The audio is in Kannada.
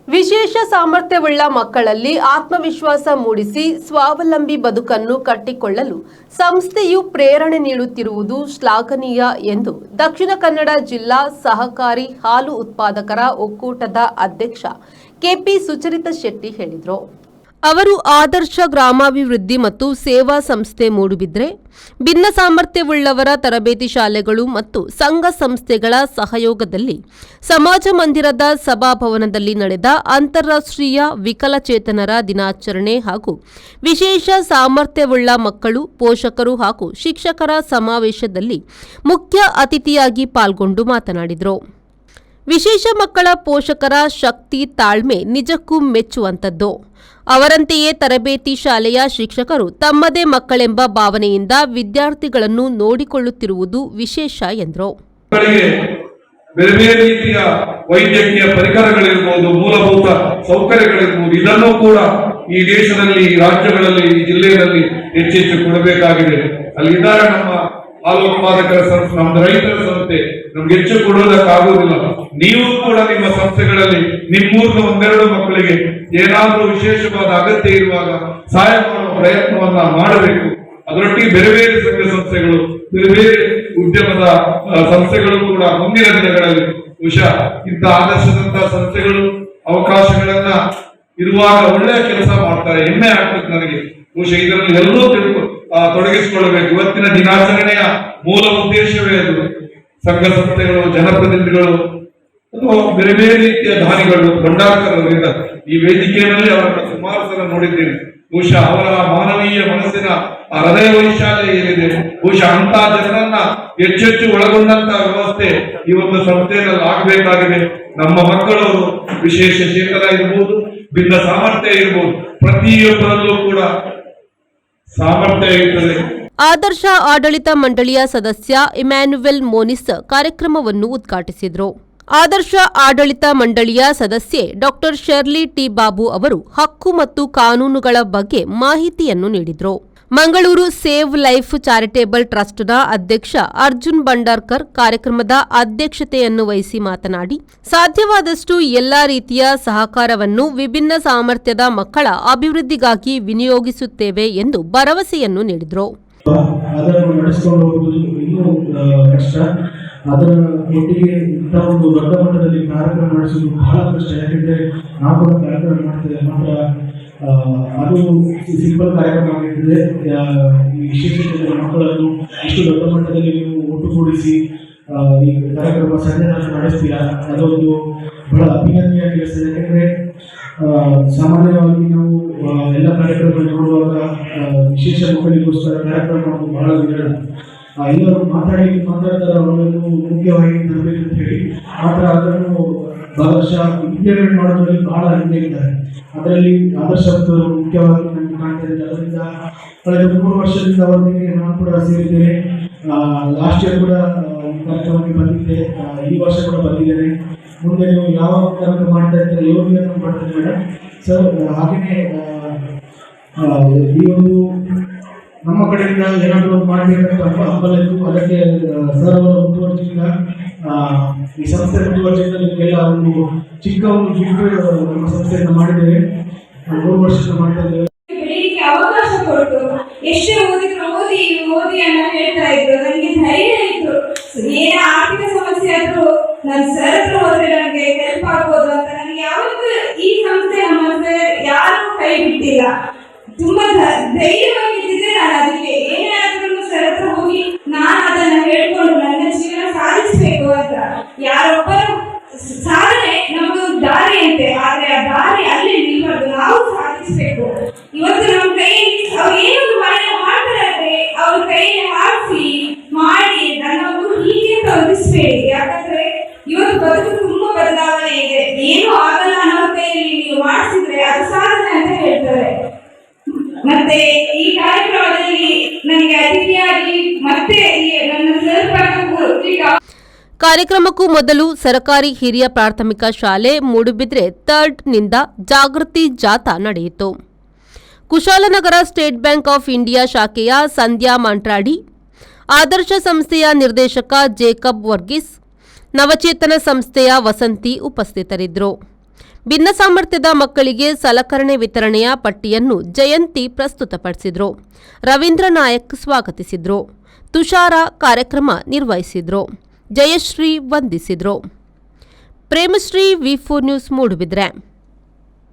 ವಿಶೇಷ ಸಾಮರ್ಥ್ಯವುಳ್ಳ ಮಕ್ಕಳಲ್ಲಿ ಆತ್ಮವಿಶ್ವಾಸ ಮೂಡಿಸಿ ಸ್ವಾವಲಂಬಿ ಬದುಕನ್ನು ಕಟ್ಟಿಕೊಳ್ಳಲು ಸಂಸ್ಥೆಯು ಪ್ರೇರಣೆ ನೀಡುತ್ತಿರುವುದು ಶ್ಲಾಘನೀಯ ಎಂದು ದಕ್ಷಿಣ ಕನ್ನಡ ಜಿಲ್ಲಾ ಸಹಕಾರಿ ಹಾಲು ಉತ್ಪಾದಕರ ಒಕ್ಕೂಟದ ಅಧ್ಯಕ್ಷ ಕೆಪಿ ಸುಚರಿತಾ ಶೆಟ್ಟಿ ಹೇಳಿದರು. ಅವರು ಆದರ್ಶ ಗ್ರಾಮಾಭಿವೃದ್ಧಿ ಮತ್ತು ಸೇವಾ ಸಂಸ್ಥೆ ಮೂಡುಬಿದ್ರೆ, ಭಿನ್ನ ಸಾಮರ್ಥ್ಯವುಳ್ಳವರ ತರಬೇತಿ ಶಾಲೆಗಳು ಮತ್ತು ಸಂಘ ಸಂಸ್ಥೆಗಳ ಸಹಯೋಗದಲ್ಲಿ ಸಮಾಜ ಮಂದಿರದ ಸಭಾಭವನದಲ್ಲಿ ನಡೆದ ಅಂತಾರಾಷ್ಟ್ರೀಯ ವಿಕಲಚೇತನರ ದಿನಾಚರಣೆ ಹಾಗೂ ವಿಶೇಷ ಸಾಮರ್ಥ್ಯವುಳ್ಳ ಮಕ್ಕಳು, ಪೋಷಕರು ಹಾಗೂ ಶಿಕ್ಷಕರ ಸಮಾವೇಶದಲ್ಲಿ ಮುಖ್ಯ ಅತಿಥಿಯಾಗಿ ಪಾಲ್ಗೊಂಡು ಮಾತನಾಡಿದರು. ವಿಶೇಷ ಮಕ್ಕಳ ಪೋಷಕರ ಶಕ್ತಿ, ತಾಳ್ಮೆ ನಿಜಕ್ಕೂ ಮೆಚ್ಚುವಂಥದ್ದು. ಅವರಂತೆಯೇ ತರಬೇತಿ ಶಾಲೆಯ ಶಿಕ್ಷಕರು ತಮ್ಮದೇ ಮಕ್ಕಳೆಂಬ ಭಾವನೆಯಿಂದ ವಿದ್ಯಾರ್ಥಿಗಳನ್ನು ನೋಡಿಕೊಳ್ಳುತ್ತಿರುವುದು ವಿಶೇಷ ಎಂದರು. ಬೇರೆ ಬೇರೆ ರೀತಿಯ ವೈದ್ಯಕೀಯ ಪರಿಕರಗಳಿರ್ಬೋದು, ಮೂಲಭೂತ ಸೌಕರ್ಯಗಳಿರ್ಬೋದು, ಇದನ್ನು ಕೂಡ ಈ ದೇಶದಲ್ಲಿ, ರಾಜ್ಯಗಳಲ್ಲಿ, ಈ ಜಿಲ್ಲೆಯಲ್ಲಿ ಹೆಚ್ಚೆಚ್ಚು ಕೊಡಬೇಕಾಗಿದೆ. ಅಲ್ಲಿ ಇದ್ದಾರೆ ನಮ್ಮ ಹಾಲು ಉತ್ಪಾದಕರ ಸಂಸ್ಥೆ, ನಮ್ದು ರೈತರ ಸಂಸ್ಥೆ, ನಮ್ಗೆ ಹೆಚ್ಚು ಕೊಡುವುದಕ್ಕಾಗುವುದಿಲ್ಲ. ನೀವು ಕೂಡ ನಿಮ್ಮ ಸಂಸ್ಥೆಗಳಲ್ಲಿ ನಿಮ್ಮೂರಿನ ಒಂದೆರಡು ಮಕ್ಕಳಿಗೆ ಏನಾದರೂ ವಿಶೇಷವಾದ ಅಗತ್ಯ ಇರುವಾಗ ಸಹಾಯ ಮಾಡುವ ಪ್ರಯತ್ನವನ್ನ ಮಾಡಬೇಕು. ಅದರೊಟ್ಟಿಗೆ ಬೇರೆ ಬೇರೆ ಸಂಘ ಸಂಸ್ಥೆಗಳು, ಬೇರೆ ಬೇರೆ ಉದ್ಯಮದ ಸಂಸ್ಥೆಗಳು ಕೂಡ ಮುಂದಿನ ದಿನಗಳಲ್ಲಿ ಬಹುಶಃ ಇಂಥ ಆದರ್ಶದಂತಹ ಸಂಸ್ಥೆಗಳು ಅವಕಾಶಗಳನ್ನ ಇರುವಾಗ ಒಳ್ಳೆಯ ಕೆಲಸ ಮಾಡ್ತಾರೆ. ಹೆಮ್ಮೆ ಆಗ್ತದೆ ನನಗೆ. ಬಹುಶಃ ಇದರಲ್ಲಿ ಎಲ್ಲರೂ ತೊಡಗಿಸಿಕೊಳ್ಳಬೇಕು. ಇವತ್ತಿನ ದಿನಾಚರಣೆಯ ಮೂಲ ಉದ್ದೇಶವೇ ಅದು. ಸಂಘ ಸಂಸ್ಥೆಗಳು, ಜನಪ್ರತಿನಿಧಿಗಳು ಅಥವಾ ಬೇರೆ ಬೇರೆ ರೀತಿಯ ದಾನಿಗಳು, ಭಂಡಾರಕರಿಂದ ಈ ವೇದಿಕೆಯಲ್ಲಿ ಅವರನ್ನು ಸುಮಾರು ಸಲ ನೋಡಿದ್ದೇನೆ. ಬಹುಶಃ ಅವರ ಮಾನವೀಯ ಮನಸ್ಸಿನ ಹೃದಯ ವೈಶಾಲ್ಯ ಏನಿದೆ, ಬಹುಶಃ ಅಂತ ಜನರನ್ನ ಹೆಚ್ಚೆಚ್ಚು ಒಳಗೊಂಡಂತಹ ವ್ಯವಸ್ಥೆ ಈ ಒಂದು ಸಂಸ್ಥೆಯಲ್ಲಿ ಆಗಬೇಕಾಗಿದೆ. ನಮ್ಮ ಮಕ್ಕಳು ವಿಶೇಷ ಚೇತನ ಇರ್ಬೋದು, ಭಿನ್ನ ಸಾಮರ್ಥ್ಯ ಇರ್ಬೋದು, ಪ್ರತಿಯೊಬ್ಬರಲ್ಲೂ ಕೂಡ ಸಾಮರ್ಥ್ಯ ಇರುತ್ತದೆ. ಆದರ್ಶ ಆಡಳಿತ ಮಂಡಳಿಯ ಸದಸ್ಯ ಇಮ್ಯಾನ್ಯುವೆಲ್ ಮೋನಿಸ್ ಕಾರ್ಯಕ್ರಮವನ್ನು ಉದ್ಘಾಟಿಸಿದರು. ಆದರ್ಶ ಆಡಳಿತ ಮಂಡಳಿಯ ಸದಸ್ಯೆ ಡಾಕ್ಟರ್ ಶರ್ಲಿ ಟಿ ಬಾಬು ಅವರು ಹಕ್ಕು ಮತ್ತು ಕಾನೂನುಗಳ ಬಗ್ಗೆ ಮಾಹಿತಿಯನ್ನು ನೀಡಿದರು. ಮಂಗಳೂರು ಸೇವ್ ಲೈಫ್ ಚಾರಿಟೇಬಲ್ ಟ್ರಸ್ಟ್ನ ಅಧ್ಯಕ್ಷ ಅರ್ಜುನ್ ಭಂಡಾರ್ಕರ್ ಕಾರ್ಯಕ್ರಮದ ಅಧ್ಯಕ್ಷತೆಯನ್ನು ವಹಿಸಿ ಮಾತನಾಡಿ, ಸಾಧ್ಯವಾದಷ್ಟು ಎಲ್ಲಾ ರೀತಿಯ ಸಹಕಾರವನ್ನು ವಿಭಿನ್ನ ಸಾಮರ್ಥ್ಯದ ಮಕ್ಕಳ ಅಭಿವೃದ್ಧಿಗಾಗಿ ವಿನಿಯೋಗಿಸುತ್ತೇವೆ ಎಂದು ಭರವಸೆಯನ್ನು ನೀಡಿದರು. ಅದನ್ನು ನಡೆಸಿಕೊಂಡು ಹೋಗುವುದು ಇನ್ನೂ ಕಷ್ಟ. ಅದರ ಒಟ್ಟಿಗೆ ಇಂಥ ಒಂದು ದೊಡ್ಡ ಮಟ್ಟದಲ್ಲಿ ಕಾರ್ಯಕ್ರಮ ನಡೆಸುವುದು ಬಹಳ ಕಷ್ಟ. ಯಾಕೆಂದರೆ ನಾವು ಕೂಡ ಕಾರ್ಯಕ್ರಮ ಮಾಡ್ತೇವೆ, ಮಾತ್ರ ಅದು ಸಿಂಪಲ್ ಕಾರ್ಯಕ್ರಮ ಆಗಿರ್ತದೆ. ಈ ವಿಶೇಷ ಮಕ್ಕಳನ್ನು ಇಷ್ಟು ದೊಡ್ಡ ಮಟ್ಟದಲ್ಲಿ ನೀವು ಒಟ್ಟುಗೂಡಿಸಿ ಈ ಕಾರ್ಯಕ್ರಮ ಸಂಜೆ ನಡೆಸ್ತೀರಾ, ಅದೊಂದು ಬಹಳ ಅಭಿನಂದನೆಯ ಕೆಲಸ. ಯಾಕೆಂದರೆ ಸಾಮಾನ್ಯವಾಗಿ ನಾವು ಎಲ್ಲ ಕಾರ್ಯಕ್ರಮ ನೋಡುವಾಗ ವಿಶೇಷ ಮಕ್ಕಳಿಗೋಸ್ಕರ ಕಾರ್ಯಕ್ರಮ ಬಹಳ ವಿರಳ. ಎಲ್ಲರೂ ಮಾತಾಡ್ತಾರೆ, ಅವರನ್ನು ಮುಖ್ಯವಾಗಿ ತರಬೇಕು ಅಂತ ಹೇಳಿ ಮಾತ್ರ ಅದನ್ನು ಭಾಗಶಃ ಇಂಪ್ಲಿಮೆಂಟ್ ಮಾಡೋದ್ರಲ್ಲಿ ಬಹಳ ಹಿಂದೆ ಇದ್ದಾರೆ. ಅದರಲ್ಲಿ ಆದರ್ಶ ಮುಖ್ಯವಾಗಿ ನನಗೆ ಕಾಣ್ತಾ ಇದೆ. ಅದರಿಂದ ಕಳೆದ 3 ವರ್ಷದಿಂದ ಅವರೊಂದಿಗೆ ನಾನು ಕೂಡ ಸೇರಿದ್ದೇನೆ. ಲಾಸ್ಟ್ ಇಯರ್ ಕೂಡ ಕಾರ್ಯಕ್ರಮಕ್ಕೆ ಬಂದಿದ್ದೆ, ಈ ವರ್ಷ ಕೂಡ ಬಂದಿದ್ದೇನೆ. ಮುಂದೆ ನೀವು ಯಾವ ಕಾರ್ಯಕ್ರಮ ಮಾಡ್ತಾ ಇರ್ತಾರೆ, ಯೋಗಿಯನ್ನು ಮಾಡ್ತಾರೆ ಮೇಡಮ್ ಸರ್. ಹಾಗೆಯೇ ಈ ಒಂದು ನಮ್ಮ ಕಡೆಯಿಂದ ಏನಾದರೂ ಮಾಡಬೇಕಂತ ಹಂಬಲ ಇತ್ತು. ಅದಕ್ಕೆ ಸರ್ ಅವರ ಮುತುವರ್ಜಿಯಿಂದ, ಈ ಸಂಸ್ಥೆ ಮುತುವರ್ಜಿಯಿಂದ ನಿಮಗೆಲ್ಲ ಒಂದು ಚಿಕ್ಕ ಒಂದು ಗಿಫ್ಟ್ ನಮ್ಮ ಸಂಸ್ಥೆಯಿಂದ ಮಾಡಿದ್ದೇವೆ. 3 ವರ್ಷದಿಂದ ಮಾಡ್ತಾ ಇದ್ದೇವೆ. ಅವಕಾಶ ಕೊಟ್ಟು ಎಷ್ಟೇ ಓದಿದ್ರು ಓದಿ ಅಂತ ಹೇಳ್ತಾ ಇದ್ರು. ನನಗೆ ಧೈರ್ಯ ಇತ್ತು, ಏನೇ ಆರ್ಥಿಕ ಸಮಸ್ಯೆ ಆದ್ರೂ ನನ್ನ ಸರ್ ಹತ್ರ ಹೋದ್ರೆ ನನಗೆ ಹೆಲ್ಪ್ ಆಗ್ಬೋದು ಅಂತ. ನನಗೆ ಯಾವತ್ತೂ ಈ ಸಂಸ್ಥೆ, ನಮ್ಮ ಸರ್ ಯಾರು ಕೈ ಬಿಟ್ಟಿಲ್ಲ. ತುಂಬಾ ಧೈರ್ಯವಾಗಿದ್ದಿದ್ರೆ ನಾನು ಅದಕ್ಕೆ ಏನೇ ಆದ್ರೂ ಸರ್ ಹತ್ರ ಹೋಗಿ ನಾನು ಅದನ್ನ ಹೇಳ್ಕೊಂಡು ನನ್ನ ಜೀವನ ಸಾಧಿಸಬೇಕು ಅಂತ. ಯಾರೊಬ್ಬರು ಸಾಧನೆ ನಮಗೊಂದು ದಾರಿ ಅಂತೆ, ಆದ್ರೆ ಆ ದಾರಿ ಅಲ್ಲಿ ನಿಲ್ಬಾರ್ದು, ನಾವು ಸಾಧಿಸಬೇಕು. ಇವತ್ತು ನಮ್ಮ ಕೈಯಲ್ಲಿ ಅವ್ರು ಏನೊಂದು ಮನೆ ಮಾಡ್ತಾರೆ, ಅವ್ರ ಕೈಯಲ್ಲಿ ಹಾಕಿ ಮಾಡಿ ನನ್ನವರು ಹೀಗೆ ತೋರಿಸ್ಬೇಡಿ. ಯಾಕಂದ್ರೆ ಇವತ್ತು ಬದುಕು ತುಂಬಾ ಬದಲಾವಣೆ ಇದೆ. ಏನೂ ಆಗಲ್ಲ ಅನ್ನೋ ಕೈಯಲ್ಲಿ ನೀವು ಮಾಡಿಸಿದ್ರೆ ಅದು ಸಾಧನೆ ಅಂತ ಹೇಳ್ತಾರೆ. ಮತ್ತೆ ಈ ಕಾರ್ಯಕ್ರಮದಲ್ಲಿ ನನಗೆ ಅತಿಥಿಯಾಗಿ ಮತ್ತೆ ನನ್ನ ಕಾರ್ಯಕ್ರಮಕ್ಕೂ ಮೊದಲು ಸರ್ಕಾರಿ ಹಿರಿಯ ಪ್ರಾಥಮಿಕ ಶಾಲೆ ಮೂಡುಬಿದ್ರೆ 3ರ್ಡ್ನಿಂದ ಜಾಗೃತಿ ಜಾಥಾ ನಡೆಯಿತು. Kushalnagar state bank of India ಶಾಖೆಯ ಸಂಧ್ಯಾ ಮಾಂಟ್ರಾಡಿ, ಆದರ್ಶ ಸಂಸ್ಥೆಯ ನಿರ್ದೇಶಕ ಜೇಕಬ್ ವರ್ಗೀಸ್, ನವಚೇತನ ಸಂಸ್ಥೆಯ ವಸಂತಿ ಉಪಸ್ಥಿತರಿದ್ದರು. ಭಿನ್ನ ಸಾಮರ್ಥ್ಯದ ಮಕ್ಕಳಿಗೆ ಸಲಕರಣೆ ವಿತರಣೆಯ ಪಟ್ಟಿಯನ್ನು ಜಯಂತಿ ಪ್ರಸ್ತುತಪಡಿಸಿದರು. ರವೀಂದ್ರ ನಾಯಕ್ ಸ್ವಾಗತಿಸಿದರು. ತುಷಾರ ಕಾರ್ಯಕ್ರಮ ನಿರ್ವಹಿಸಿದರು. ಜಯಶ್ರೀ ವಂದಿಸಿದರು. ಪ್ರೇಮಶ್ರೀ ವಿ4 ನ್ಯೂಸ್ ಮೂಡುಬಿದ್ರೆ.